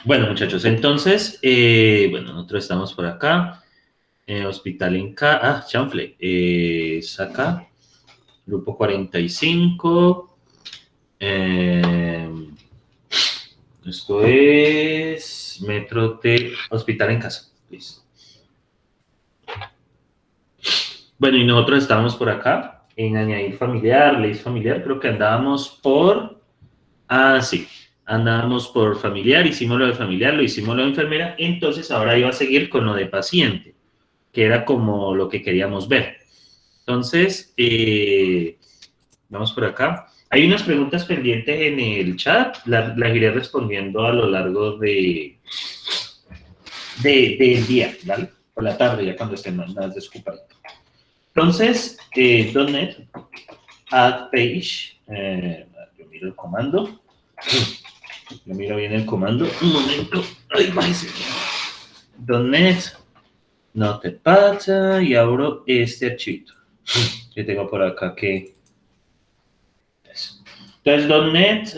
Bueno, muchachos, entonces, bueno, nosotros estamos por acá. Hospital en Ca... Ah, Chanfle. Es acá. Grupo 45. eh, Esto es Metro de Hospital en Casa. Listo. Bueno, y nosotros estábamos por acá en añadir familiar, ley familiar. Creo que andábamos por... Ah, sí. Andábamos por familiar, hicimos lo de familiar, lo hicimos lo de enfermera. Entonces ahora iba a seguir con lo de paciente, que era como lo que queríamos ver. Entonces, vamos por acá. Hay unas preguntas pendientes en el chat, las iré respondiendo a lo largo del día, ¿vale? Por la tarde, ya cuando estén más desocupados. Entonces, .NET add page, yo miro el comando, yo miro bien el comando, un momento, ahí va ese. .NET, Notepad, y abro este archivito que tengo por acá que... Entonces, .NET,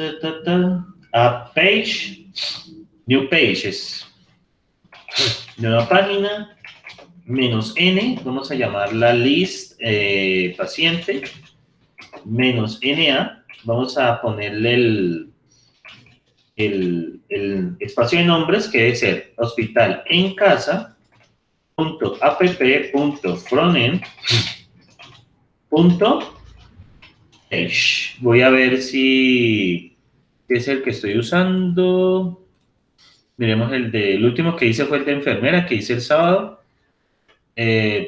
add page, new pages, nueva página, -n, vamos a llamarla list paciente, -na, vamos a ponerle el espacio de nombres que debe ser hospital en casa, .app.frontend, page. Voy a ver si es el que estoy usando. Miremos el último que hice fue el de enfermera, que hice el sábado.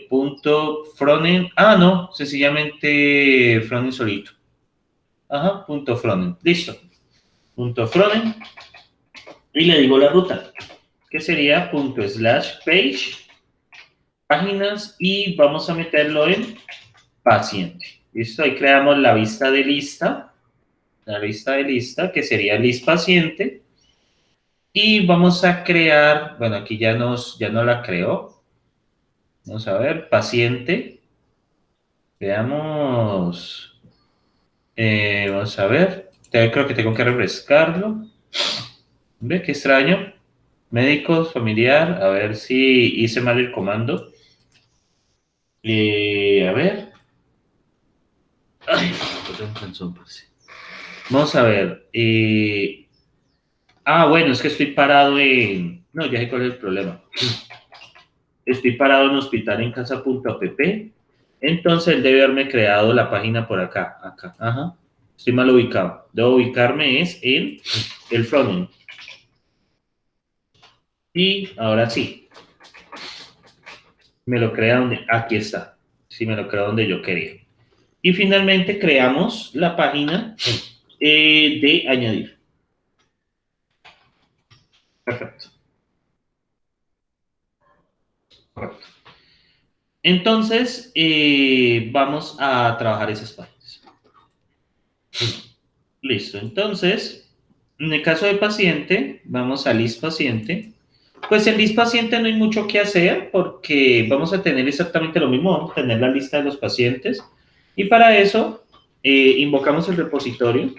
Punto frontend. Ah, no, sencillamente frontend solito. Ajá, punto frontend. Listo. Punto frontend. Y le digo la ruta, que sería punto slash page, páginas, y vamos a meterlo en paciente. Listo, ahí creamos la vista de lista, que sería list paciente. Y vamos a crear, bueno, aquí ya no la creó. Vamos a ver, paciente. Veamos. Vamos a ver. Creo que tengo que refrescarlo. ¿Ve qué extraño? Médicos, familiar. A ver si hice mal el comando. A ver. Ay, un canción, pues. Vamos a ver. Bueno, es que estoy parado en... No, ya sé cuál es el problema. Estoy parado en hospital en casa.app. Entonces él debe haberme creado la página por acá. Acá. Ajá. Estoy mal ubicado. Debo ubicarme es en el frontend. Y ahora sí. Me lo crea donde... Aquí está. Sí, me lo crea donde yo quería. Y finalmente creamos la página de añadir. Perfecto. Correcto. Entonces, vamos a trabajar esas páginas. Listo. Entonces, en el caso de paciente, vamos a list paciente. Pues en list paciente no hay mucho que hacer porque vamos a tener exactamente lo mismo. Vamos a tener la lista de los pacientes. Y para eso, invocamos el repositorio.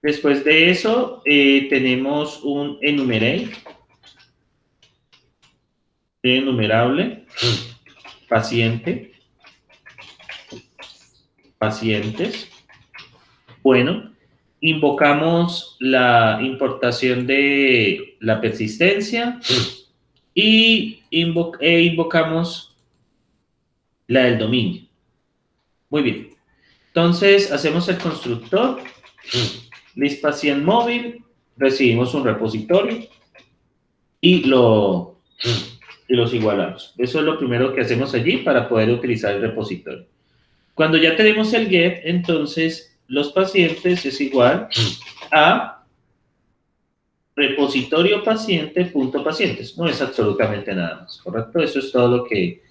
Después de eso, tenemos un enumerate, enumerable, paciente, pacientes. Bueno, invocamos la importación de la persistencia y invocamos la del dominio. Muy bien. Entonces, hacemos el constructor, list paciente móvil, recibimos un repositorio y los igualamos. Eso es lo primero que hacemos allí para poder utilizar el repositorio. Cuando ya tenemos el get, entonces los pacientes es igual a repositorio paciente.pacientes. No es absolutamente nada más, ¿correcto? Eso es todo lo que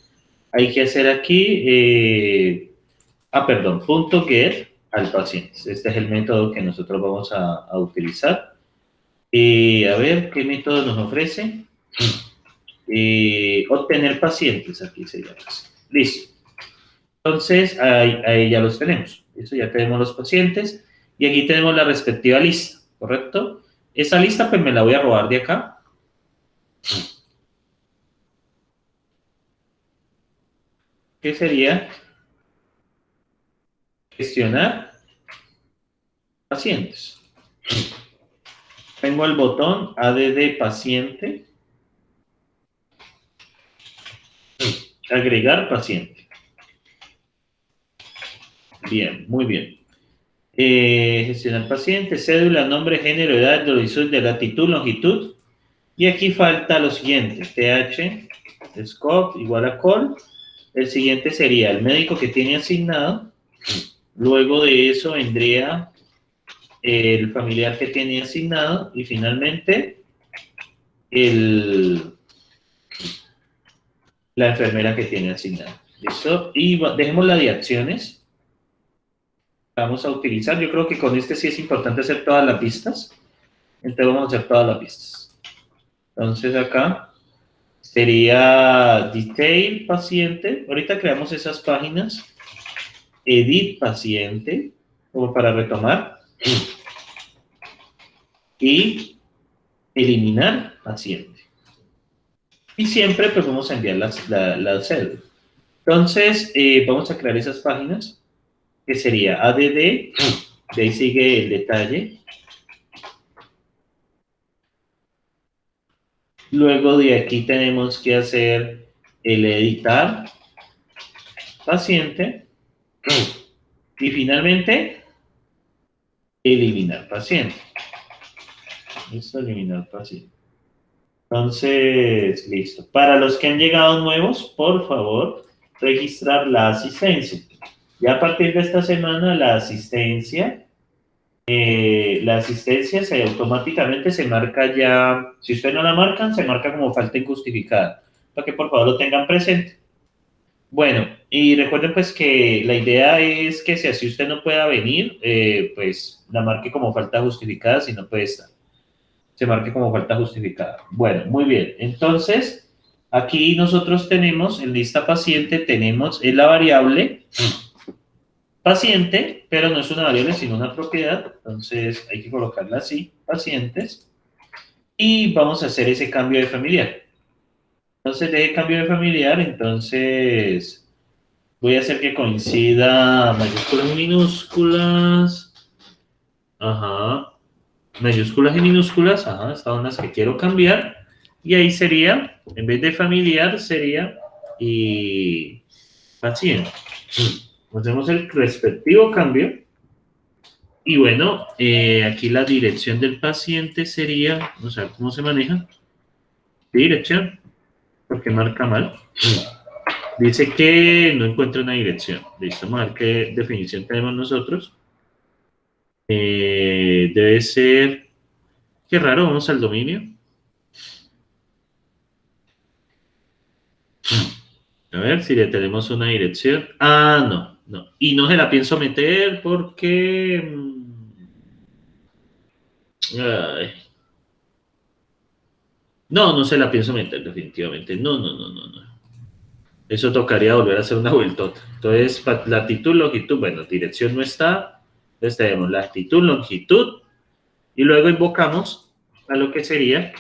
hay que hacer aquí. Perdón, punto get al paciente. Este es el método que nosotros vamos a utilizar. A ver, ¿qué método nos ofrece? Obtener pacientes, aquí se llama así. Listo. Entonces, ahí ya los tenemos. Listo, ya tenemos los pacientes. Y aquí tenemos la respectiva lista, ¿correcto? Esa lista, pues me la voy a robar de acá. Que sería gestionar pacientes. Tengo el botón ADD paciente, agregar paciente. Bien, muy bien. Gestionar paciente, cédula, nombre, género, edad, latitud, de latitud, longitud. Y aquí falta lo siguiente, TH, scope igual a call. El siguiente sería el médico que tiene asignado. Luego de eso vendría el familiar que tiene asignado. Y finalmente la enfermera que tiene asignada. ¿Listo? Y dejemos la de acciones. Vamos a utilizar, yo creo que con este sí es importante hacer todas las pistas. Entonces vamos a hacer todas las pistas. Entonces acá sería detail paciente. Ahorita creamos esas páginas. Edit paciente, como para retomar. Y eliminar paciente. Y siempre pues vamos a enviar la cédula. Entonces vamos a crear esas páginas, que sería ADD, de ahí sigue el detalle. Luego de aquí tenemos que hacer el editar paciente y finalmente eliminar paciente. Listo, eliminar paciente. Entonces, listo. Para los que han llegado nuevos, por favor, registrar la asistencia. Ya a partir de esta semana, la asistencia automáticamente se marca ya, si ustedes no la marcan, se marca como falta injustificada, para que por favor lo tengan presente. Bueno, y recuerden pues que la idea es que si así usted no pueda venir, pues la marque como falta justificada si no puede estar. Se marque como falta justificada. Bueno, muy bien. Entonces, aquí nosotros tenemos, en lista paciente, tenemos en la variable paciente, pero no es una variable, sino una propiedad. Entonces, hay que colocarla así, pacientes. Y vamos a hacer ese cambio de familiar. Entonces, de cambio de familiar, entonces voy a hacer que coincida mayúsculas y minúsculas. Ajá. Mayúsculas y minúsculas. Ajá, estas son las que quiero cambiar. Y ahí sería, en vez de familiar, sería y paciente. Hacemos el respectivo cambio. Y bueno, aquí la dirección del paciente sería, vamos a ver cómo se maneja. Dirección, porque marca mal. Dice que no encuentra una dirección. Listo, vamos a ver qué definición tenemos nosotros. Debe ser, qué raro, vamos al dominio. A ver si le tenemos una dirección. Ah, no. Y no se la pienso meter porque... Ay. No se la pienso meter definitivamente. No. Eso tocaría volver a hacer una vueltota. Entonces, latitud, longitud, bueno, dirección no está. Entonces tenemos latitud, longitud. Y luego invocamos a lo que sería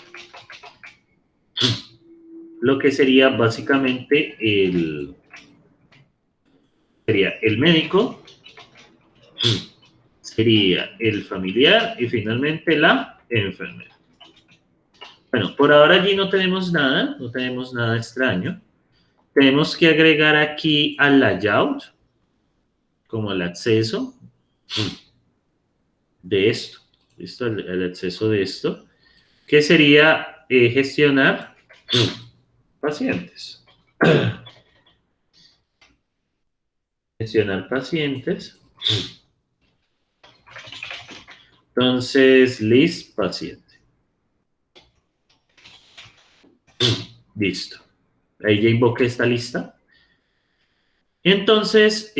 básicamente sería el médico, sería el familiar y finalmente la enfermera. Bueno, por ahora allí no tenemos nada extraño. Tenemos que agregar aquí al layout, como el acceso de esto. ¿Listo? El acceso de esto, que sería gestionar pacientes. Gestionar pacientes. Entonces, list paciente. Listo. Ahí ya invoqué esta lista. Entonces,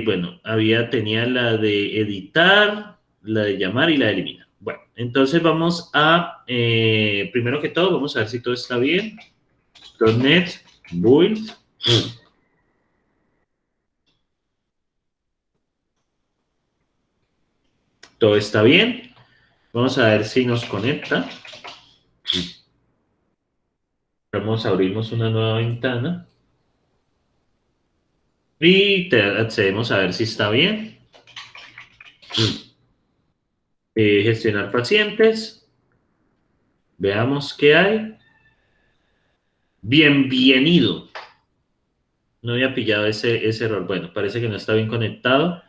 bueno, tenía la de editar, la de llamar y la de eliminar. Bueno, entonces vamos a, primero que todo, vamos a ver si todo está bien. .NET, build, Todo está bien. Vamos a ver si nos conecta. Vamos a abrirnos una nueva ventana. Y accedemos a ver si está bien. Gestionar pacientes. Veamos qué hay. Bienvenido. No había pillado ese error. Bueno, parece que no está bien conectado.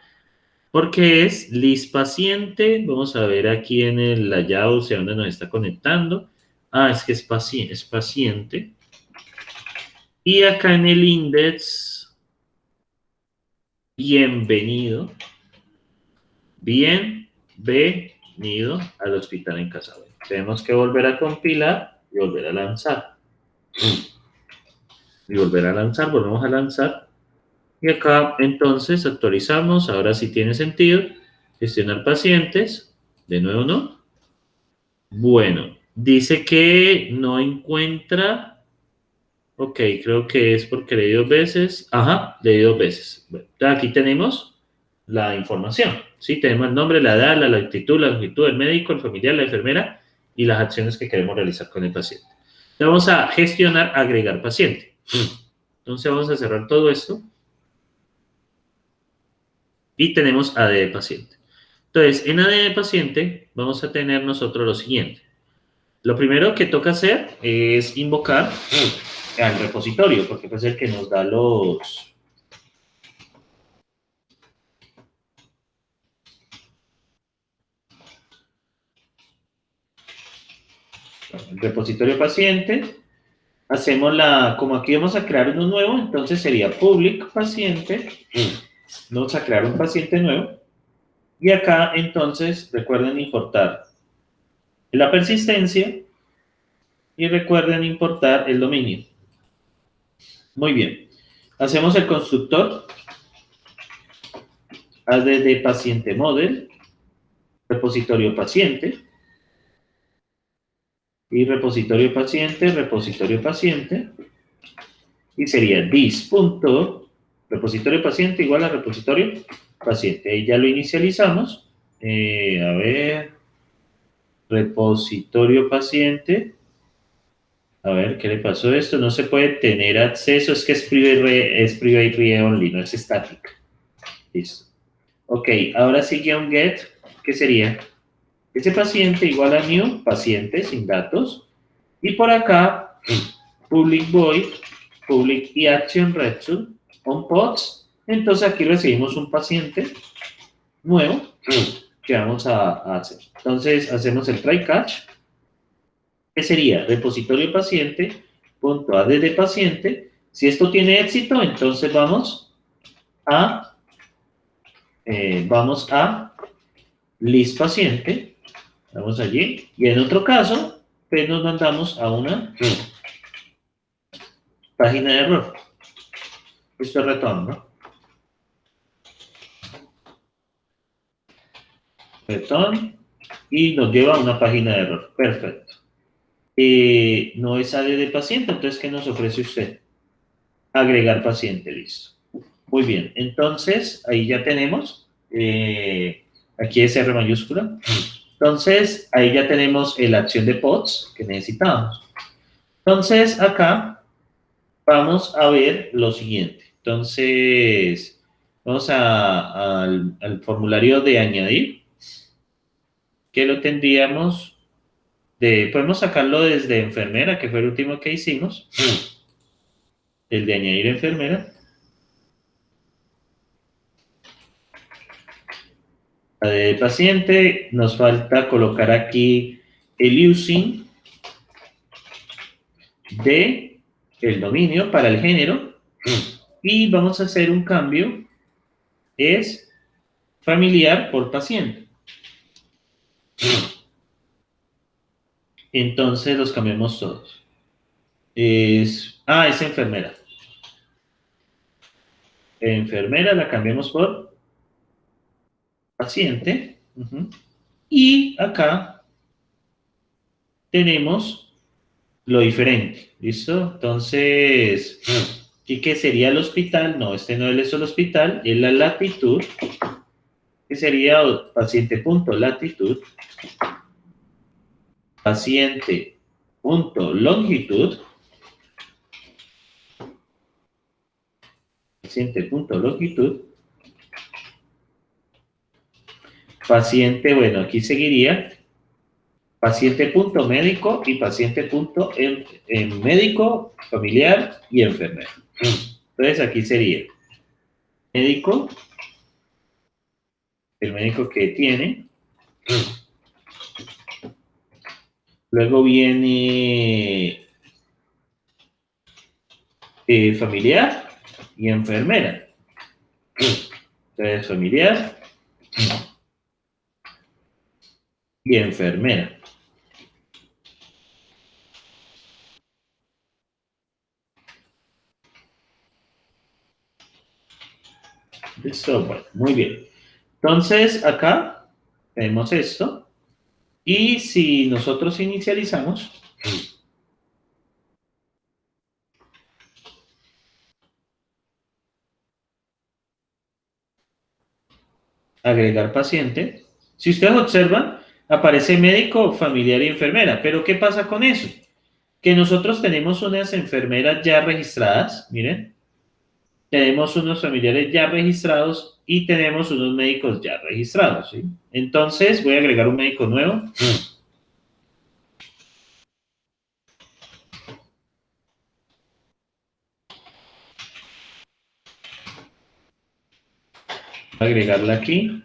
Porque es list paciente. Vamos a ver aquí en el layout, o sea, dónde nos está conectando. Ah, es que es paciente. Y acá en el index, bienvenido. Bienvenido al hospital en Casa. Tenemos que volver a compilar y volver a lanzar. Y volver a lanzar, volvemos a lanzar. Y acá entonces actualizamos, ahora sí tiene sentido. Gestionar pacientes, de nuevo no. Bueno, dice que no encuentra. Ok, creo que es porque leí dos veces. Ajá, leí dos veces. Bueno, aquí tenemos la información. Sí, tenemos el nombre, la edad, la latitud, la longitud del médico, el familiar, la enfermera y las acciones que queremos realizar con el paciente. Vamos a gestionar, agregar paciente. Entonces vamos a cerrar todo esto. Y tenemos AD de paciente. Entonces, en AD de paciente vamos a tener nosotros lo siguiente. Lo primero que toca hacer es invocar al repositorio, porque es el que nos da los... El repositorio paciente. Hacemos como aquí vamos a crear uno nuevo, entonces sería public paciente. Vamos a crear un paciente nuevo. Y acá, entonces, recuerden importar la persistencia y recuerden importar el dominio. Muy bien. Hacemos el constructor add paciente model, repositorio paciente, y repositorio paciente, y sería this.repositorio paciente igual a repositorio paciente. Ahí ya lo inicializamos. A ver, repositorio paciente. A ver, ¿qué le pasó a esto? No se puede tener acceso, es que es private read only, no es static. Listo. Ok, ahora sigue un get, ¿qué sería? Ese paciente igual a new, paciente sin datos. Y por acá, public void, public y action return on pods. Entonces aquí recibimos un paciente nuevo que vamos a hacer. Entonces hacemos el try catch, que sería repositorio paciente, punto add de paciente. Si esto tiene éxito, entonces vamos a list paciente. Vamos allí. Y en otro caso, pues nos mandamos a una página de error. Esto es retorno, ¿no? Return y nos lleva a una página de error. Perfecto. No es AD de paciente, entonces, ¿qué nos ofrece usted? Agregar paciente, listo. Muy bien, entonces, ahí ya tenemos, aquí es R mayúscula. Entonces, ahí ya tenemos la acción de pods que necesitamos. Entonces, acá vamos a ver lo siguiente. Entonces, vamos al formulario de añadir, que lo tendríamos podemos sacarlo desde enfermera, que fue el último que hicimos. El de añadir enfermera. La de paciente, nos falta colocar aquí el using de el dominio para el género. Y vamos a hacer un cambio, es familiar por paciente. Entonces los cambiamos todos. Es enfermera. Enfermera la cambiamos por paciente. Y acá tenemos lo diferente. ¿Listo? Entonces, ¿y qué sería el hospital? No, este no es el hospital, es la latitud que sería paciente.latitud, paciente.longitud, paciente.longitud, paciente, bueno, aquí seguiría paciente.médico y paciente.médico, familiar y enfermero. Entonces aquí sería médico, el médico que tiene, luego viene familiar y enfermera. Entonces familiar y enfermera. Listo, bueno, muy bien. Entonces acá tenemos esto. Y si nosotros inicializamos, agregar paciente, si ustedes observan, aparece médico, familiar y enfermera. Pero ¿qué pasa con eso? Que nosotros tenemos unas enfermeras ya registradas, miren, tenemos unos familiares ya registrados y tenemos unos médicos ya registrados, ¿sí? Entonces voy a agregar un médico nuevo. Voy a agregarla aquí.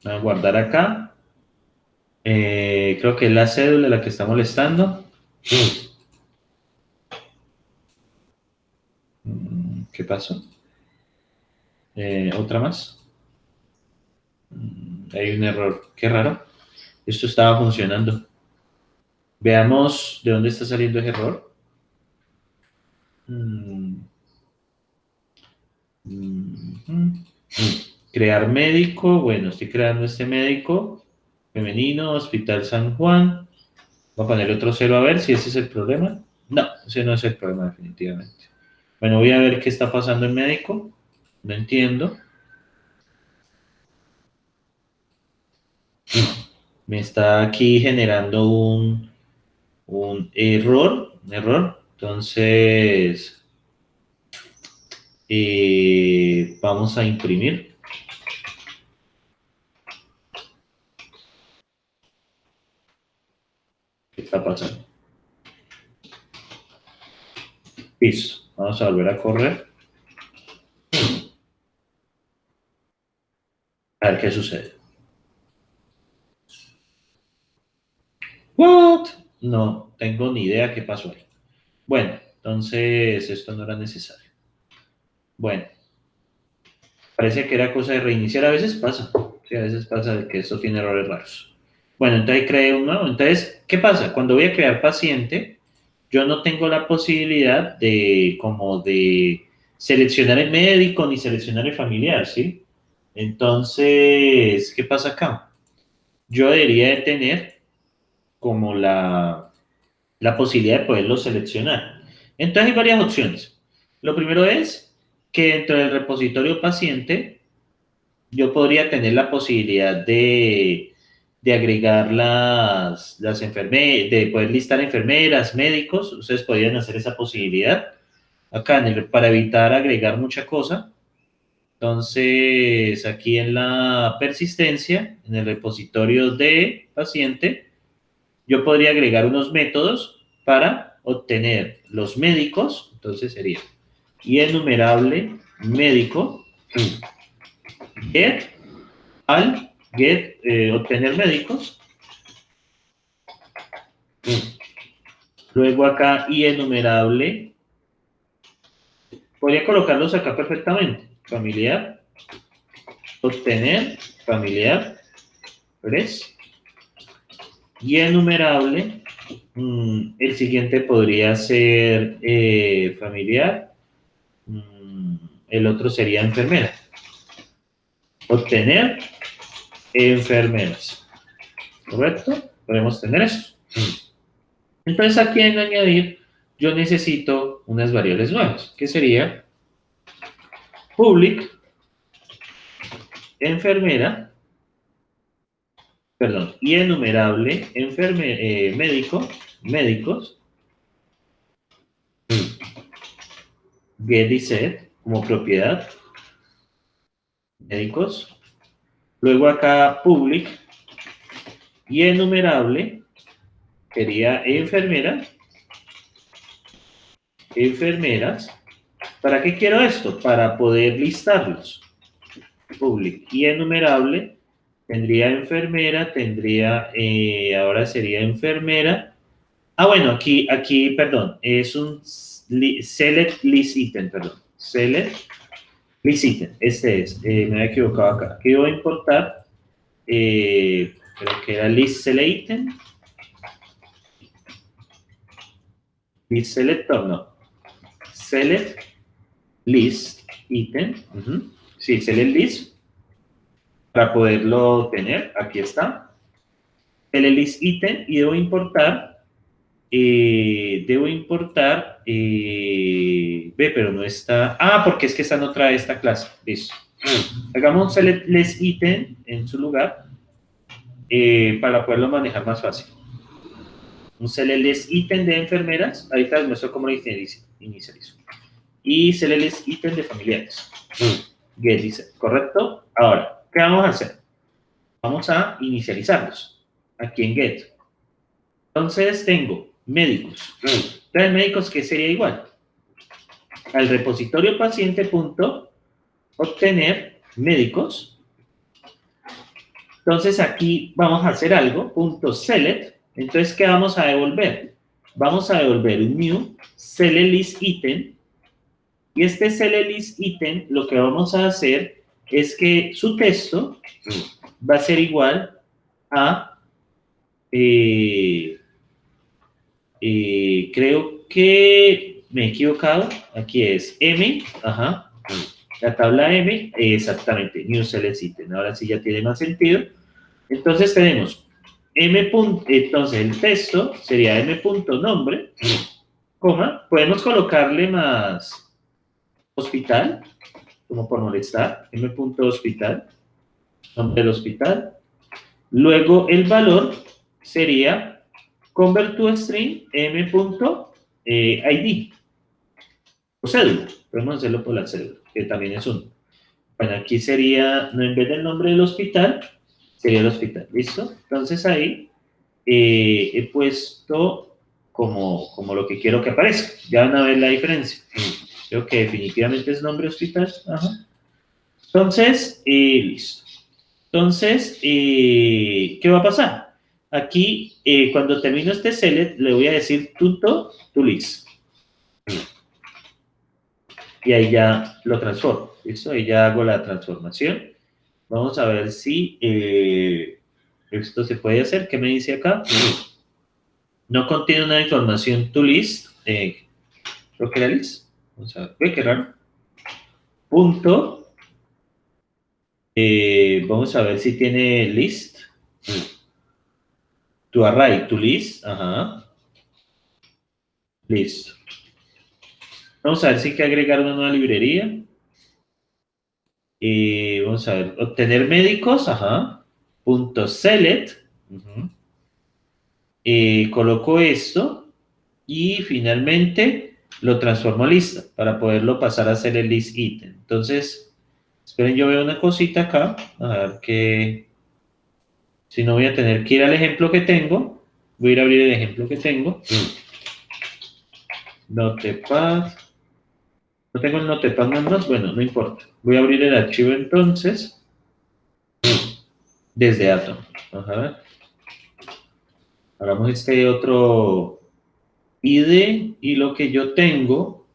Voy a guardar acá. Creo que es la cédula la que está molestando. ¿Qué pasó? ¿Otra más? Hay un error. Qué raro. Esto estaba funcionando. Veamos de dónde está saliendo ese error. Crear médico. Bueno, estoy creando este médico femenino, Hospital San Juan. Voy a poner otro cero a ver si ese es el problema. No, ese no es el problema definitivamente. Bueno, voy a ver qué está pasando en médico. No entiendo. Me está aquí generando un error. Entonces, vamos a imprimir. ¿Qué está pasando? Listo. Vamos a volver a correr. A ver qué sucede. ¿What? No tengo ni idea qué pasó ahí. Bueno, entonces esto no era necesario. Bueno, parece que era cosa de reiniciar. A veces pasa. Sí, a veces pasa de que esto tiene errores raros. Bueno, entonces creé un nuevo. Entonces, ¿qué pasa? Cuando voy a crear paciente, yo no tengo la posibilidad de como de seleccionar el médico ni seleccionar el familiar, ¿sí? Entonces, ¿qué pasa acá? Yo debería de tener como la posibilidad de poderlo seleccionar. Entonces hay varias opciones. Lo primero es que dentro del repositorio paciente yo podría tener la posibilidad de agregar las enfermeras, de poder listar enfermeras, médicos, ustedes podrían hacer esa posibilidad acá para evitar agregar mucha cosa. Entonces, aquí en la persistencia, en el repositorio de paciente, yo podría agregar unos métodos para obtener los médicos, entonces sería y enumerable médico, get, obtener médicos, luego acá y enumerable, podría colocarlos acá perfectamente, familiar, obtener, familiar, res, y enumerable, el siguiente podría ser familiar, el otro sería enfermera. Obtener enfermeras. ¿Correcto? Podemos tener eso. Entonces aquí en añadir, yo necesito unas variables nuevas, que sería public enfermera, perdón, y enumerable médicos, get y set como propiedad, médicos, luego acá public y enumerable sería enfermeras. ¿Para qué quiero esto? Para poder listarlos. Public y enumerable tendría enfermera, ahora sería enfermera. Ah, bueno, aquí, perdón, es un select list item, perdón. Select list item, este es, me había equivocado acá. Aquí voy a importar, creo que era list select item, list selector, no. Select list item, sí, select list, para poderlo tener, aquí está. Select list item y debo importar, ve, pero no está, porque es que esta no trae esta clase, listo. Hagamos un select list item en su lugar, para poderlo manejar más fácil. Un select list item de enfermeras, ahorita les muestro cómo lo inicializo. Y select list item de familiares. Get dice, ¿correcto? Ahora, ¿qué vamos a hacer? Vamos a inicializarlos aquí en get. Entonces tengo médicos. Entonces, médicos, ¿qué sería igual? Al repositorio paciente.obtener médicos. Entonces aquí vamos a hacer algo, .select. Entonces, ¿qué vamos a devolver? Vamos a devolver un new select list item. Y este select list item, lo que vamos a hacer es que su texto va a ser igual a, creo que me he equivocado, aquí es M, la tabla M, exactamente, new select item, ahora sí ya tiene más sentido. Entonces tenemos entonces el texto sería m.nombre, coma, podemos colocarle más hospital, como por molestar, m.hospital, nombre del hospital. Luego el valor sería convert to string m.id, o cédula, podemos hacerlo por la cédula, que también es uno. Bueno, aquí sería, no en vez del nombre del hospital, sería el hospital, ¿listo? Entonces ahí he puesto como lo que quiero que aparezca. Ya van a ver la diferencia. Creo que definitivamente es nombre hospital. Entonces, listo. Entonces, ¿qué va a pasar? Aquí, cuando termino este select, le voy a decir to list. Y ahí ya lo transformo. ¿Listo? Ahí ya hago la transformación. Vamos a ver si esto se puede hacer. ¿Qué me dice acá? No contiene una información to list. Creo que era list. Vamos a ver. Qué raro. Punto. Vamos a ver si tiene list. To array, to list. Listo. Vamos a ver si hay que agregar una nueva librería. Vamos a ver. Obtener médicos. Punto select. Coloco esto. Y finalmente lo transformo a lista para poderlo pasar a ser el list item. Entonces, esperen, yo veo una cosita acá. A ver que... Si no, voy a tener que ir al ejemplo que tengo. Voy a ir a abrir el ejemplo que tengo. Notepad. No tengo el Notepad más, bueno, no importa. Voy a abrir el archivo entonces. Desde Atom. Hagamos este otro ID y lo que yo tengo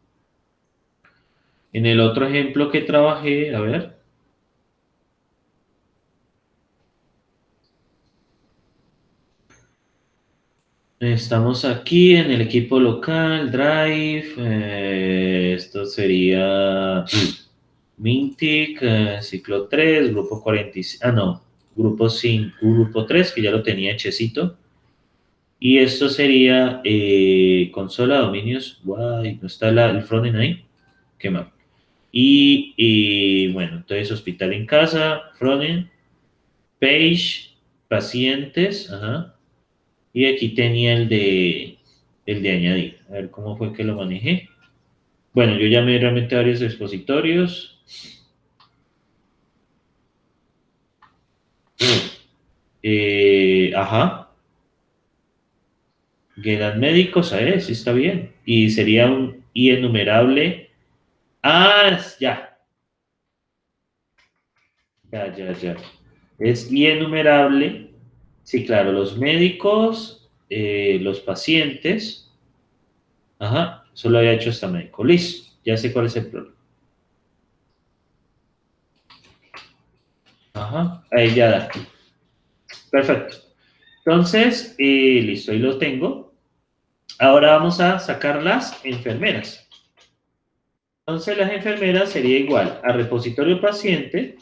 en el otro ejemplo que trabajé, a ver. Estamos aquí en el equipo local, Drive, esto sería Mintic, ciclo 3, grupo 45, no, grupo 5, grupo 3, que ya lo tenía hechecito. Y esto sería consola, dominios, guay, no está el frontend ahí, qué mal. Y bueno, entonces hospital en casa, frontend, page, pacientes, ajá. Y aquí tenía el de añadir. A ver cómo fue que lo manejé. Bueno, yo llamé realmente a varios expositorios. Ajá. Quedan médicos, a ver, sí está bien. Y sería un I enumerable. Ah, ya, ya. Es I enumerable. Sí, claro, los médicos, los pacientes. Ajá, solo había hecho hasta médico. Listo, ya sé cuál es el problema. Ajá, ahí ya da. Perfecto. Entonces, listo, ahí lo tengo. Ahora vamos a sacar las enfermeras. Entonces, las enfermeras sería igual a repositorio paciente.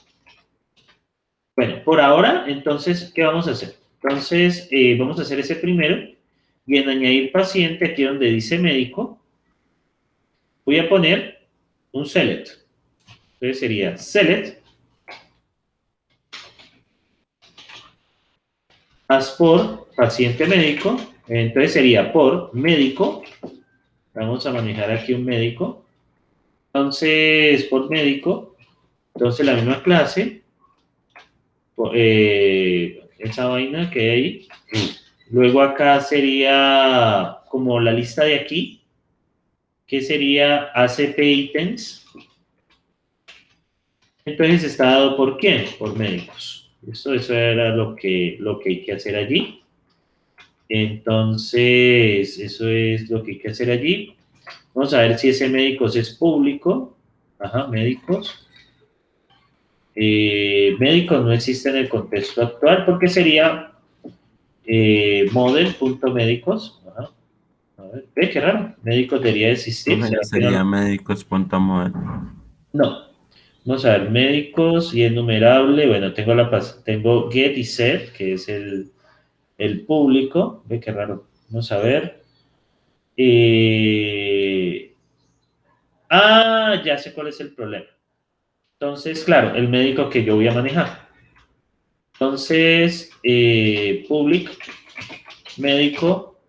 Bueno, por ahora, entonces, ¿qué vamos a hacer? Entonces, vamos a hacer ese primero. Y en añadir paciente, aquí donde dice médico, voy a poner un select. Entonces sería select as por paciente médico. Entonces sería por médico. Vamos a manejar aquí un médico. Entonces, por médico, entonces la misma clase, esa vaina que hay ahí. Luego acá sería como la lista de aquí, que sería ACP ítems. Entonces está dado por quién, por médicos. Eso era lo que hay que hacer allí. Entonces, eso es lo que hay que hacer allí. Vamos a ver si ese médicos es público. Ajá, médicos. Médicos no existe en el contexto actual porque sería model.médicos. Ajá. A ver, ve qué raro. Médicos debería existir. Profe, ¿Será que sería no? médicos.model. No. Vamos a ver, médicos y enumerable. Bueno, tengo get y set, que es el público. Ve qué raro. Vamos a ver. Eh, ya sé cuál es el problema. Entonces, claro, el médico que yo voy a manejar. Entonces, public, médico,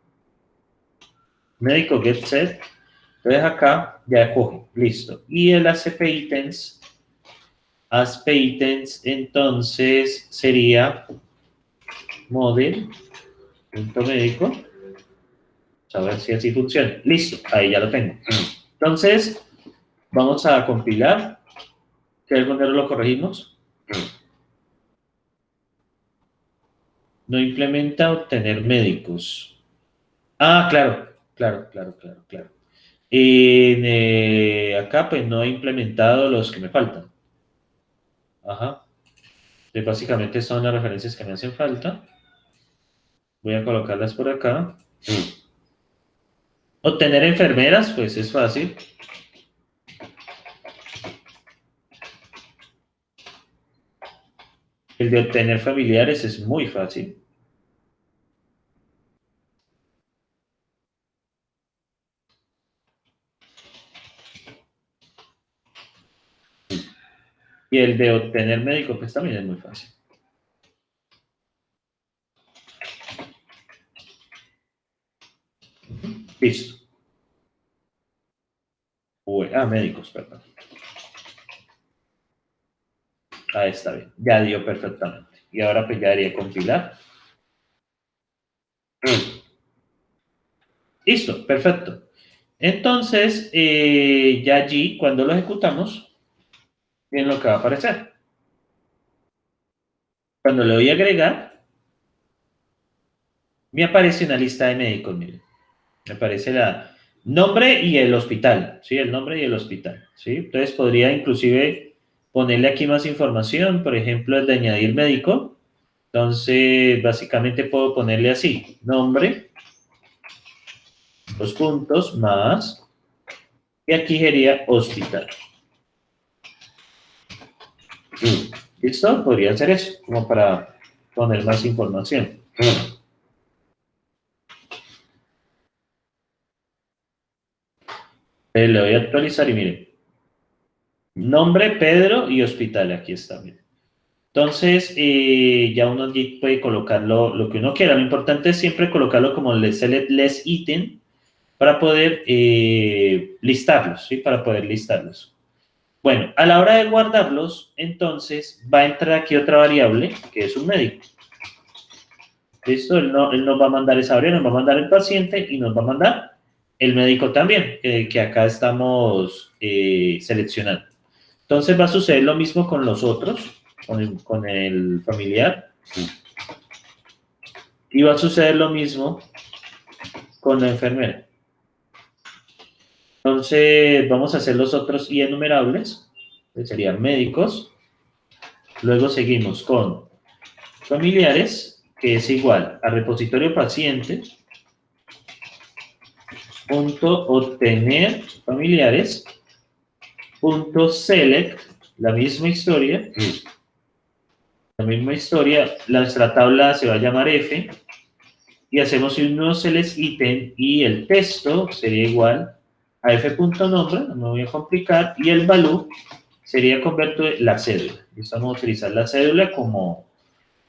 médico get set. Entonces acá ya cojo, listo. Y el ASP items, entonces sería model.médico. A ver si así funciona. Listo, ahí ya lo tengo. Entonces, vamos a compilar. ¿Qué algún error lo corregimos? No implementa obtener médicos. Claro. Acá pues no he implementado los que me faltan. Ajá. Entonces, básicamente son las referencias que me hacen falta. Voy a colocarlas por acá. Obtener enfermeras, pues es fácil. El de obtener familiares es muy fácil. Y el de obtener médico, pues también es muy fácil. Listo. Médicos, perdón. Ahí está bien. Ya dio perfectamente. Y ahora pues ya haría compilar. Listo, perfecto. Entonces, ya allí, cuando lo ejecutamos, miren lo que va a aparecer. Cuando le doy a agregar, me aparece una lista de médicos, miren. Me aparece la nombre y el hospital, ¿sí? El nombre y el hospital, ¿sí? Entonces podría inclusive ponerle aquí más información, por ejemplo, el de añadir médico. Entonces, básicamente puedo ponerle así, nombre, los puntos, más, y aquí sería hospital. ¿Listo? Podría hacer eso, como para poner más información. Le voy a actualizar y miren. Nombre, Pedro y hospital, aquí está, miren. Entonces, ya uno allí puede colocarlo lo que uno quiera. Lo importante es siempre colocarlo como select less item para poder listarlos, ¿sí? Para poder listarlos. Bueno, a la hora de guardarlos, entonces va a entrar aquí otra variable, que es un médico. ¿Listo? Él nos va a mandar esa variable, nos va a mandar el paciente y nos va a mandar el médico también, que acá estamos seleccionando. Entonces va a suceder lo mismo con los otros, con el familiar. Y va a suceder lo mismo con la enfermera. Entonces vamos a hacer los otros y enumerables, que serían médicos. Luego seguimos con familiares, que es igual a repositorio paciente, punto obtener familiares, punto select, la misma historia, nuestra tabla se va a llamar F, y hacemos un nuevo select item, y el texto sería igual a f.nombre, no me voy a complicar, y el value sería convertir la cédula. Listo, vamos a utilizar la cédula como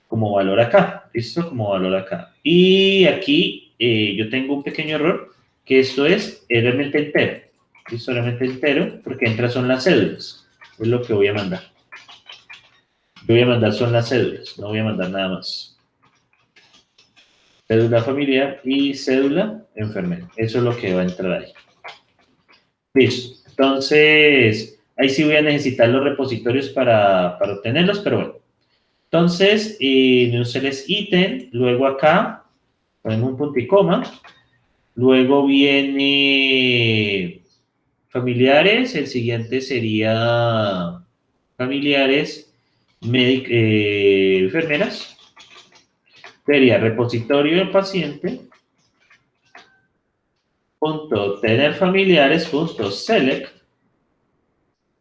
valor acá, ¿listo? Como valor acá. Y aquí yo tengo un pequeño error, que esto es realmente entero. ¿Listo? Realmente entero, porque entra son las cédulas. Es lo que voy a mandar. Voy a mandar son las cédulas, no voy a mandar nada más. Cédula familiar y cédula enfermera. Eso es lo que va a entrar ahí. Listo. Entonces, ahí sí voy a necesitar los repositorios para obtenerlos, pero bueno. Entonces, new select item, luego acá ponemos un punto y coma, luego viene familiares, el siguiente sería familiares, enfermeras, sería repositorio del paciente, punto tener familiares, punto select,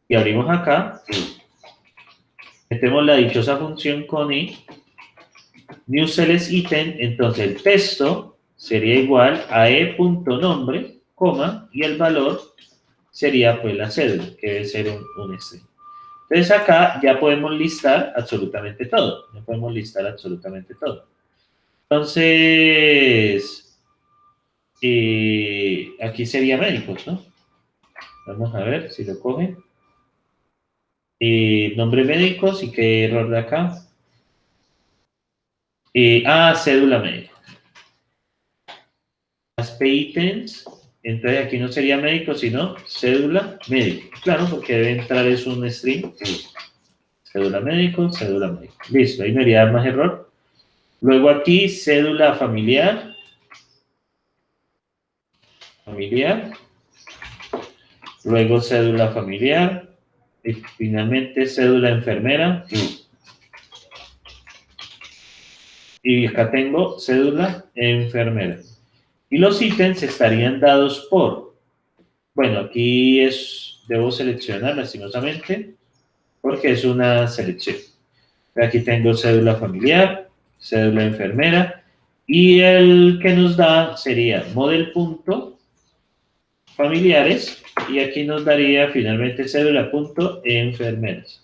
y abrimos acá, metemos la dichosa función con i, new select item, entonces el texto sería igual a e.nombre, coma, y el valor sería pues la cédula, que debe ser un string. Entonces acá ya podemos listar absolutamente todo, ya podemos listar absolutamente todo. Entonces, aquí sería médicos, ¿no? Vamos a ver si lo cogen. Nombre médicos y qué error de acá. Cédula médica. Aspe ítems, entonces aquí no sería médico, sino cédula médico. Claro, porque debe entrar es un string. Cédula médico, cédula médico. Listo, ahí no debería dar más error. Luego aquí, cédula familiar. Luego cédula familiar. Y finalmente cédula enfermera. Y acá tengo cédula enfermera. Y los ítems estarían dados por, bueno, aquí debo seleccionar lastimosamente, porque es una selección. Aquí tengo cédula familiar, cédula enfermera, y el que nos da sería model.familiares, y aquí nos daría finalmente cédula.enfermeras.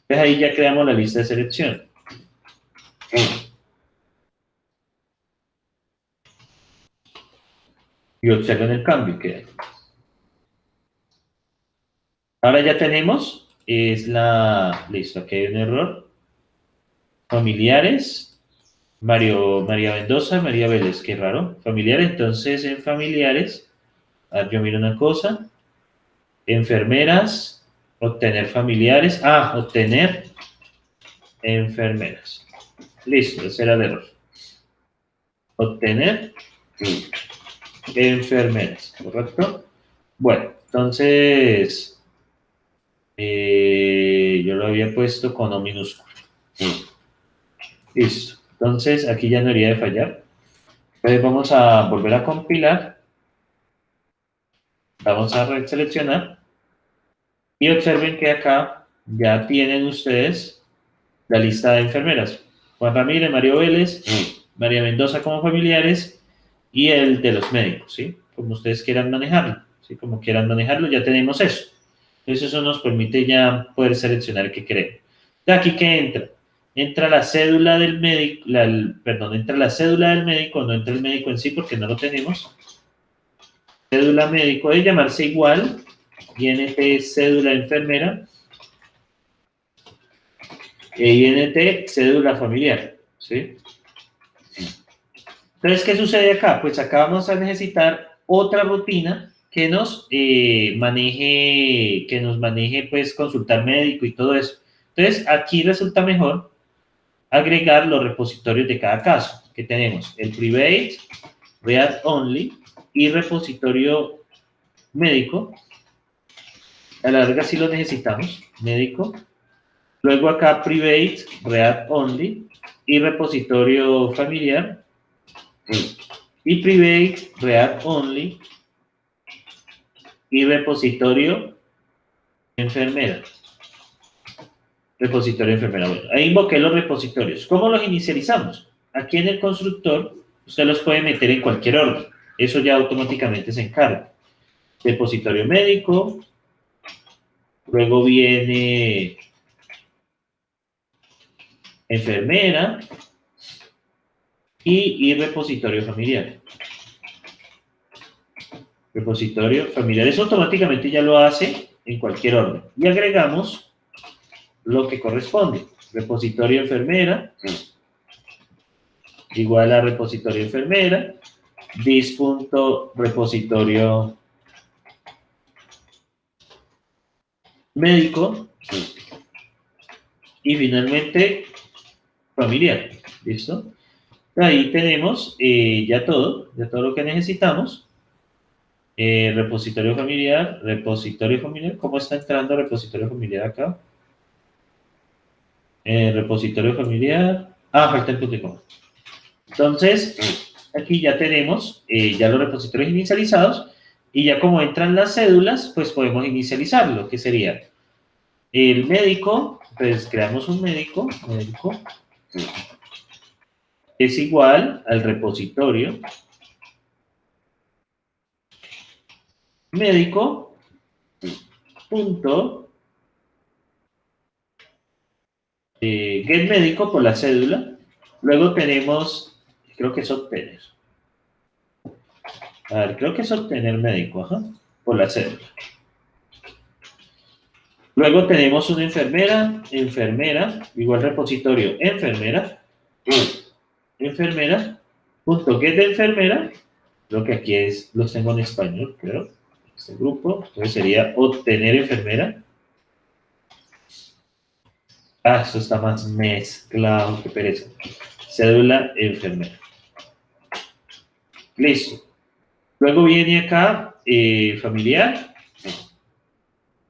Entonces ahí ya creamos la lista de selección. Y observen el cambio que hay. Ahora ya tenemos, listo, aquí hay un error. Familiares, María Mendoza, María Vélez, qué raro. Familiares, entonces en familiares, yo miro una cosa. Enfermeras, obtener familiares, obtener enfermeras. Listo, ese era el error. Obtener enfermeras, ¿correcto? Bueno, entonces, yo lo había puesto con O minúsculo. Listo. Entonces, aquí ya no debería de fallar. Entonces, vamos a volver a compilar. Vamos a seleccionar. Y observen que acá ya tienen ustedes la lista de enfermeras. Juan Ramírez, Mario Vélez, María Mendoza como familiares y el de los médicos, ¿sí? Como ustedes quieran manejarlo. ¿sí? Como quieran manejarlo, ya tenemos eso. Entonces eso nos permite ya poder seleccionar el que queremos. De aquí, ¿qué entra? Entra la cédula del médico, perdón, entra la cédula del médico, no entra el médico en sí porque no lo tenemos. Cédula médico debe llamarse igual, INT cédula enfermera, e INT cédula familiar, ¿sí? Entonces, ¿qué sucede acá? Pues acá vamos a necesitar otra rutina que nos maneje, pues, consultar médico y todo eso. Entonces, aquí resulta mejor agregar los repositorios de cada caso, que tenemos el private, read only y repositorio médico. A la larga sí lo necesitamos, médico. Luego acá private, read only y repositorio familiar. Y private, read only y repositorio enfermera. Repositorio enfermera. Bueno, ahí invoqué los repositorios. ¿Cómo los inicializamos? Aquí en el constructor, usted los puede meter en cualquier orden. Eso ya automáticamente se encarga. Repositorio médico, luego viene enfermera y repositorio familiar. Repositorio familiar. Eso automáticamente ya lo hace en cualquier orden. Y agregamos lo que corresponde. Repositorio enfermera igual a repositorio enfermera, dis.repositorio médico y finalmente familiar. ¿Listo? Ahí tenemos ya todo lo que necesitamos. Repositorio familiar. ¿Cómo está entrando repositorio familiar acá? Repositorio familiar. Falta el punto y coma. Entonces, aquí ya tenemos ya los repositorios inicializados y ya como entran las cédulas, pues podemos inicializarlo, que sería el médico, pues creamos un médico es igual al repositorio médico punto get médico por la cédula. Luego tenemos, creo que es obtener. A ver, creo que es obtener médico, por la cédula. Luego tenemos una enfermera, igual repositorio enfermera, punto get de enfermera, creo que aquí los tengo en español, creo, este grupo, entonces sería obtener enfermera. Esto está más mezclado, qué pereza. Cédula enfermera. Listo. Luego viene acá familiar,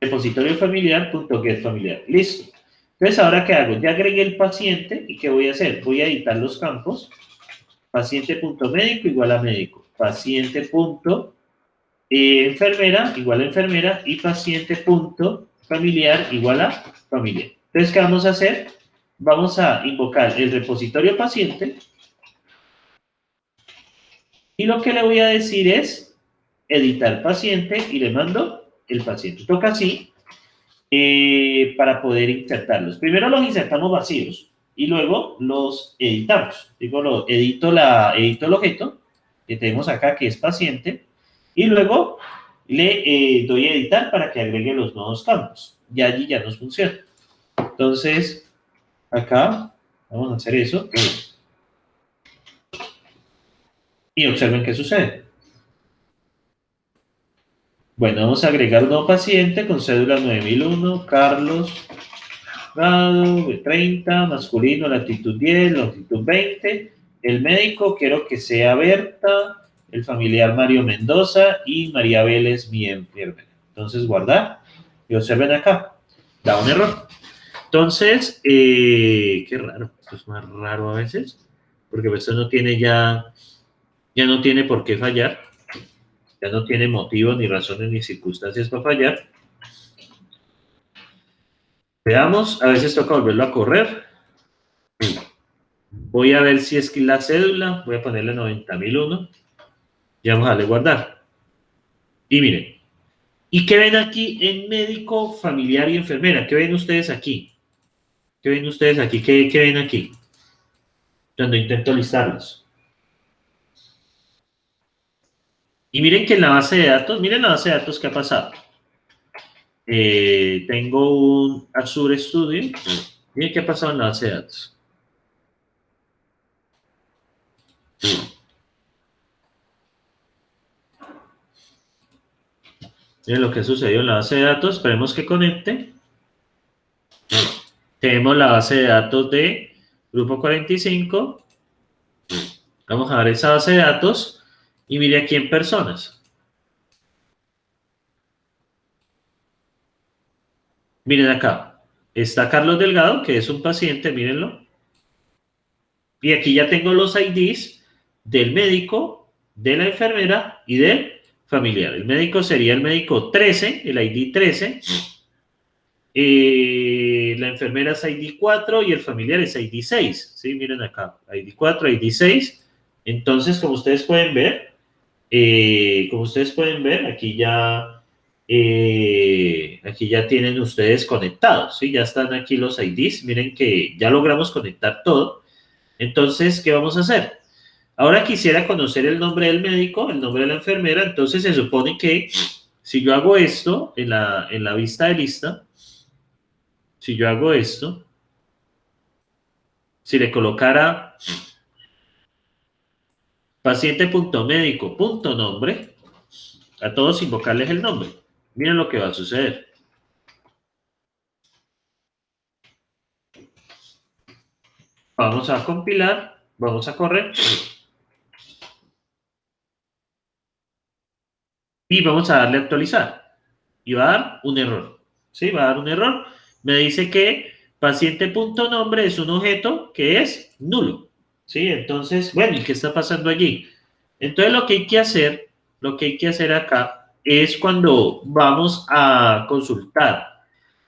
repositorio familiar, punto get familiar. Listo. Entonces, ¿ahora qué hago? Ya agregué el paciente y ¿qué voy a hacer? Voy a editar los campos. Paciente.médico igual a médico. Paciente.enfermera igual a enfermera y paciente.familiar igual a familiar. Entonces, ¿qué vamos a hacer? Vamos a invocar el repositorio paciente y lo que le voy a decir es editar paciente y le mando el paciente. Toca así para poder insertarlos. Primero los insertamos vacíos y luego los editamos. Digo, edito el objeto que tenemos acá, que es paciente, y luego le doy a editar para que agregue los nuevos campos. Y allí ya nos funciona. Entonces, acá vamos a hacer eso. Y observen qué sucede. Bueno, vamos a agregar un nuevo paciente con cédula 9001, Carlos, grado 30, masculino, latitud 10, longitud 20. El médico quiero que sea Berta, el familiar Mario Mendoza y María Vélez, mi enfermera. Entonces, guardar y observen acá, da un error. Entonces, qué raro, esto es más raro a veces, porque esto no tiene ya no tiene por qué fallar, ya no tiene motivos, ni razones, ni circunstancias para fallar. Veamos, a veces toca volverlo a correr. Voy a ver si es que la cédula, voy a ponerle 90.001 y vamos a darle guardar. Y miren, ¿Y qué ven aquí en médico, familiar y enfermera? ¿Qué ven ustedes aquí? ¿Qué ven ustedes aquí? ¿Qué ven aquí? Cuando intento listarlos. Y miren que en la base de datos, miren la base de datos que ha pasado. Tengo un Azure Studio. Miren qué ha pasado en la base de datos. Miren lo que sucedió en la base de datos. Esperemos que conecte. Tenemos la base de datos de Grupo 45. Vamos a ver esa base de datos. Y mire aquí en personas. Miren acá. Está Carlos Delgado, que es un paciente, mírenlo. Y aquí ya tengo los IDs del médico, de la enfermera y del familiar. El médico sería el médico 13, el ID 13. La enfermera es ID 4 y el familiar es ID 6. ¿Sí? Miren acá, ID 4, ID 6. Entonces, como ustedes pueden ver, aquí ya tienen ustedes conectados, ¿sí? Ya están aquí los IDs. Miren que ya logramos conectar todo. Entonces, ¿qué vamos a hacer? Ahora quisiera conocer el nombre del médico, el nombre de la enfermera. Entonces, se supone que si yo hago esto en la vista de lista, si yo hago esto, si le colocara paciente.médico.nombre, a todos invocarles el nombre. Miren lo que va a suceder. Vamos a compilar, vamos a correr y vamos a darle a actualizar. Y va a dar un error. ¿Sí? Va a dar un error. Me dice que paciente.nombre es un objeto que es nulo. ¿Sí? Entonces, bueno, ¿y qué está pasando allí? Entonces, lo que hay que hacer acá es cuando vamos a consultar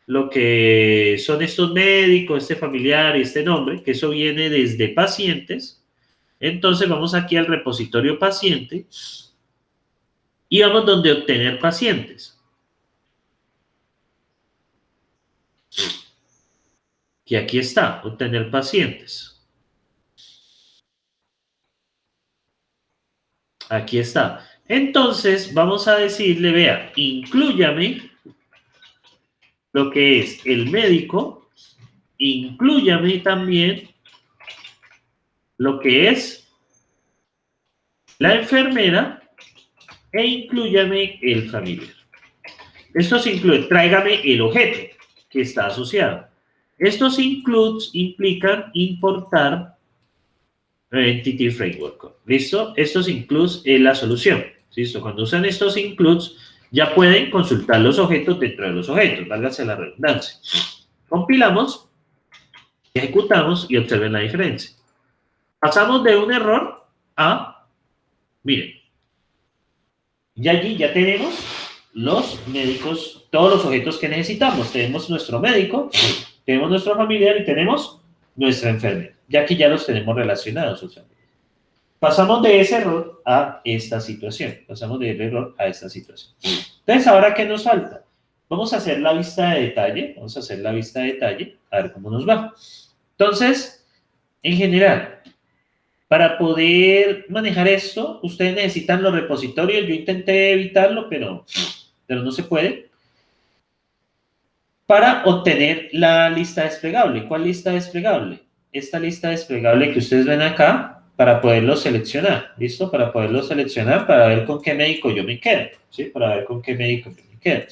lo que son estos médicos, este familiar y este nombre, que eso viene desde pacientes. Entonces vamos aquí al repositorio paciente y vamos donde obtener pacientes. Y aquí está, obtener pacientes. Aquí está. Entonces vamos a decirle, vea, inclúyame lo que es el médico, inclúyame también lo que es la enfermera e inclúyame el familiar. Esto se incluye, tráigame el objeto que está asociado. Estos includes implican importar Entity Framework. ¿Listo? Estos includes es la solución. ¿Listo? Cuando usan estos includes, ya pueden consultar los objetos dentro de los objetos, válgase la redundancia. Compilamos, ejecutamos y observen la diferencia. Pasamos de un error a, miren, y allí ya tenemos los médicos, todos los objetos que necesitamos. Tenemos nuestro médico, tenemos nuestro familiar y tenemos nuestra enfermera. Ya que ya los tenemos relacionados. O sea, pasamos de ese error a esta situación. Pasamos del error a esta situación. Entonces, ¿ahora qué nos falta? Vamos a hacer la vista de detalle. Vamos a hacer la vista de detalle, a ver cómo nos va. Entonces, en general, para poder manejar esto, ustedes necesitan los repositorios. Yo intenté evitarlo, pero no se puede. Para obtener la lista desplegable. ¿Cuál lista desplegable? Esta lista desplegable que ustedes ven acá, para poderlo seleccionar. ¿Listo? Para poderlo seleccionar, para ver con qué médico yo me quedo. ¿Sí? Para ver con qué médico yo me quedo.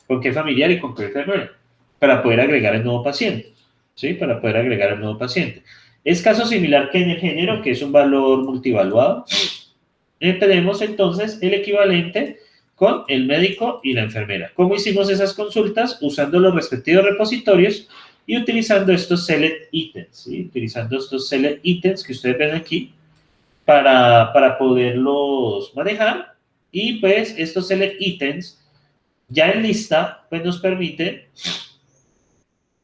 Con qué familiar y con qué enfermero. Para poder agregar el nuevo paciente. ¿Sí? Para poder agregar el nuevo paciente. Es caso similar que en el género, que es un valor multivaluado. Tenemos entonces el equivalente con el médico y la enfermera. ¿Cómo hicimos esas consultas? Usando los respectivos repositorios y utilizando estos select items, ¿sí? Utilizando estos select items que ustedes ven aquí para poderlos manejar. Y pues estos select items ya en lista pues nos permiten,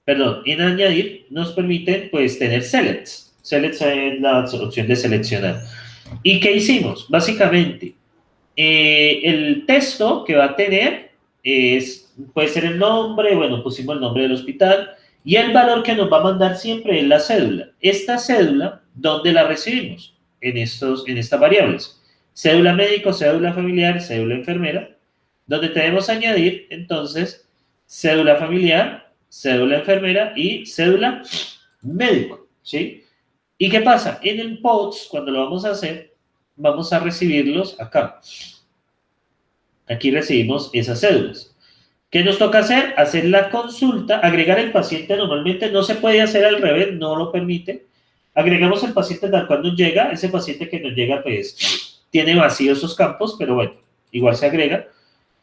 en añadir nos permiten pues tener selects. Selects es la opción de seleccionar. ¿Y qué hicimos? Básicamente, el texto que va a tener puede ser el nombre, bueno, pusimos el nombre del hospital, y el valor que nos va a mandar siempre es la cédula. Esta cédula, ¿dónde la recibimos? En estas variables. Cédula médico, cédula familiar, cédula enfermera, donde debemos añadir, entonces, cédula familiar, cédula enfermera y cédula médico, ¿sí? ¿Y qué pasa? En el POTS, cuando lo vamos a hacer, vamos a recibirlos acá. Aquí recibimos esas cédulas. ¿Qué nos toca hacer? Hacer la consulta, agregar el paciente. Normalmente no se puede hacer al revés, no lo permite. Agregamos el paciente tal cual nos llega. Ese paciente que nos llega, pues, tiene vacíos esos campos, pero bueno, igual se agrega.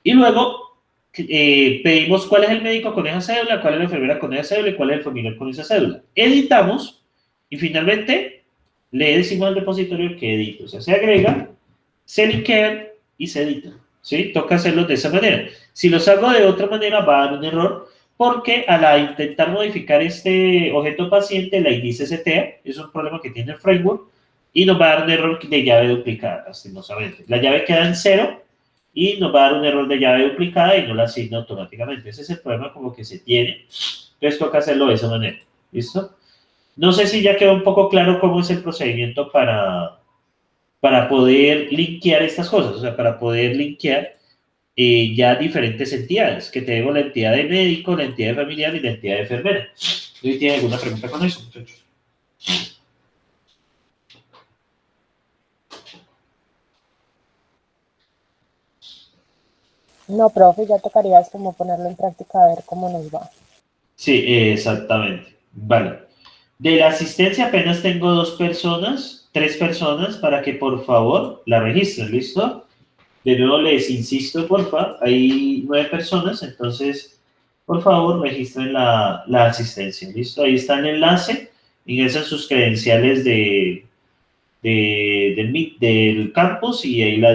Y luego pedimos cuál es el médico con esa cédula, cuál es la enfermera con esa cédula y cuál es el familiar con esa cédula. Editamos y finalmente le decimos al repositorio que edite. O sea, se agrega, se linkea y se edita. ¿Sí? Toca hacerlo de esa manera. Si los hago de otra manera, va a dar un error, porque al intentar modificar este objeto paciente, la ID se setea, es un problema que tiene el framework, y nos va a dar un error de llave duplicada, lastimosamente. La llave queda en 0, y nos va a dar un error de llave duplicada y no la asigna automáticamente. Ese es el problema como que se tiene. Entonces toca hacerlo de esa manera. ¿Listo? No sé si ya quedó un poco claro cómo es el procedimiento para poder linkear estas cosas, o sea, para poder linkear ya diferentes entidades, que tenemos la entidad de médico, la entidad de familiar y la entidad de enfermera. ¿Tiene alguna pregunta con eso, muchachos? No, profe, ya tocaría es como ponerlo en práctica a ver cómo nos va. Sí, exactamente. Vale. De la asistencia apenas tengo 3 personas para que por favor la registren, ¿listo? De nuevo les insisto, por favor, hay 9 personas, entonces, por favor, registren la asistencia, ¿listo? Ahí está el enlace, ingresan sus credenciales del campus y ahí la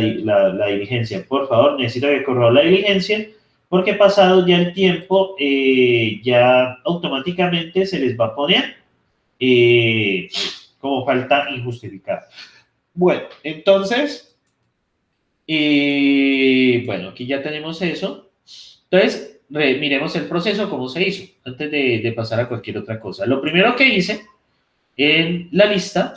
diligencia. Por favor, necesito que corra la diligencia, porque pasado ya el tiempo, ya automáticamente se les va a poner como falta injustificada. Bueno, entonces, bueno, aquí ya tenemos eso. Entonces, miremos el proceso, cómo se hizo, antes de pasar a cualquier otra cosa. Lo primero que hice en la lista,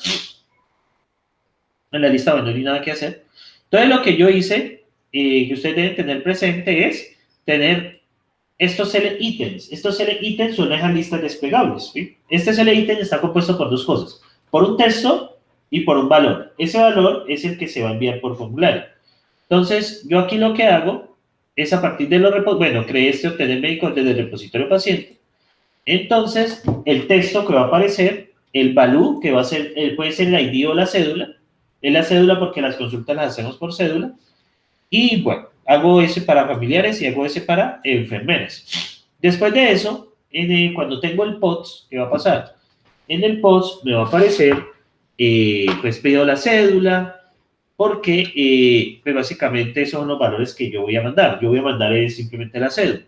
bueno, no hay nada que hacer. Entonces, lo que yo hice, que ustedes deben tener presente, es tener estos select items. Estos select items son esas listas desplegables. ¿Sí? Este select item está compuesto por 2 cosas, por un texto y por un valor. Ese valor es el que se va a enviar por formulario. Entonces, yo aquí lo que hago es a partir de los repositorios, bueno, creé este obtener médico desde el repositorio paciente. Entonces, el texto que va a aparecer, el value, que va a ser, puede ser el ID o la cédula, es la cédula porque las consultas las hacemos por cédula, y bueno, hago ese para familiares y hago ese para enfermeras. Después de eso, cuando tengo el POTS, ¿qué va a pasar? En el POTS me va a aparecer, pues pido la cédula, porque pues básicamente esos son los valores que yo voy a mandar. Yo voy a mandar simplemente la cédula.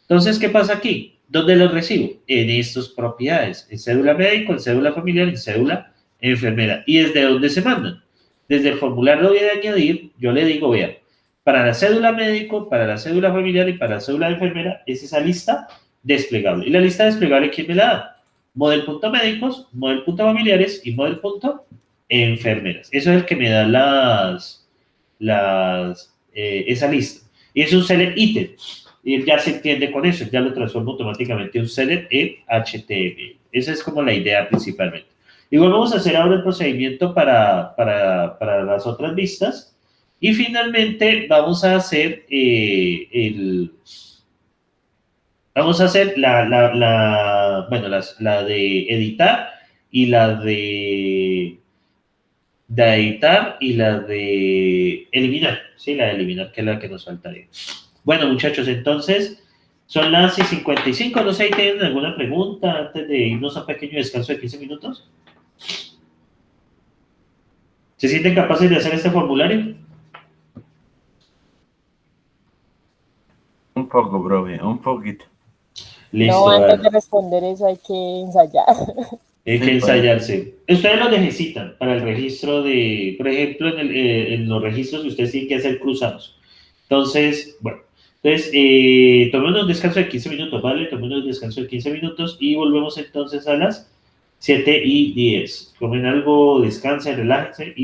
Entonces, ¿qué pasa aquí? ¿Dónde los recibo? En estas propiedades, en cédula médico, en cédula familiar, en cédula enfermera. ¿Y desde dónde se mandan? Desde el formulario de añadir, yo le digo, vea, para la cédula médico, para la cédula familiar y para la cédula enfermera, es esa lista desplegable. ¿Y la lista desplegable quién me la da? Model.médicos, model.familiares y model.enfermeras. Eso es el que me da esa lista. Y es un select item. Y ya se entiende con eso, ya lo transformo automáticamente un select en HTML. Esa es como la idea principalmente. Igual vamos a hacer ahora el procedimiento para las otras vistas. Y finalmente vamos a hacer la de editar y la de editar y la de eliminar, ¿sí? La de eliminar, que es la que nos faltaría. Bueno, muchachos, entonces son las 55. No sé si tienen alguna pregunta antes de irnos a un pequeño descanso de 15 minutos. ¿Se sienten capaces de hacer este formulario? Un poco, profe, un poquito. Listo, no, antes de responder eso hay que ensayar. Hay que ensayarse. Ustedes lo necesitan para el registro de, por ejemplo, en los registros que ustedes tienen que hacer cruzados. Entonces, bueno, Entonces, tomemos un descanso de 15 minutos, ¿vale? Tomemos un descanso de 15 minutos y volvemos entonces a las 7:10. Comen algo, descansen, relájense y